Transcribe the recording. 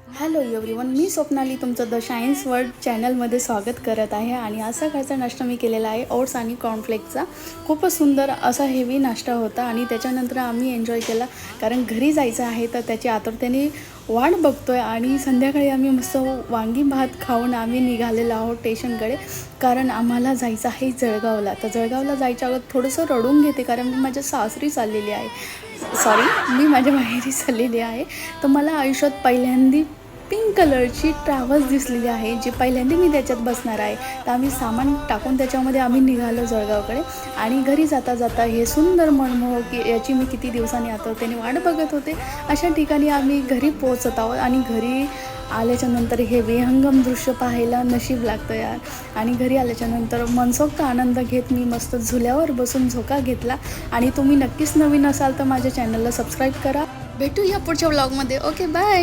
Hello everyone, मी स्वप्नाली तुमचं the science world चॅनलमध्ये स्वागत करत आहे. आणि आज सकाळचा नाश्ता मी केलेला आहे ओट्स आणि कॉर्नफ्लेक्सचा. खूपच सुंदर असा हेवी नाश्ता होता आणि त्याच्यानंतर आम्ही एन्जॉय केला, कारण घरी जायचं आहे तर त्याची आतुरतेने वाट बघतो आहे. आणि संध्याकाळी आम्ही मस्त वांगी भात खाऊन आम्ही निघालेलो आहोत स्टेशनकडे, कारण आम्हाला जायचं आहे जळगावला. तर जळगावला जायच्या अगोदर थोडंसं रडून घेते, कारण मी माझ्या सासरी चाललेली आहे. सॉरी, मी माझ्या माहेरी चाललेली आहे. तर मला आयुष्यात पहिल्यांदा पिंक कलरची ट्रॅव्हल्स दिसलेली आहे, जी पहिल्यांदा मी त्याच्यात बसणार आहे. तर आम्ही सामान टाकून त्याच्यामध्ये आम्ही निघालो जळगावकडे. आणि घरी जाता जाता हे सुंदर मनमोहक की याची मी किती दिवसांनी आतुरतेने वाट बघत होते, अशा ठिकाणी आम्ही घरी पोहोचत आहोत. आणि घरी आल्याच्यानंतर हे विहंगम दृश्य पाहायला नशीब लागतं यार. आणि घरी आल्याच्यानंतर मनसोक्त आनंद घेत मी मस्त झुल्यावर बसून झोका घेतला. आणि तुम्ही नक्कीच नवीन असाल तर माझ्या चॅनलला सबस्क्राईब करा. भेटूया पुढच्या व्लॉगमध्ये. Okay, bye.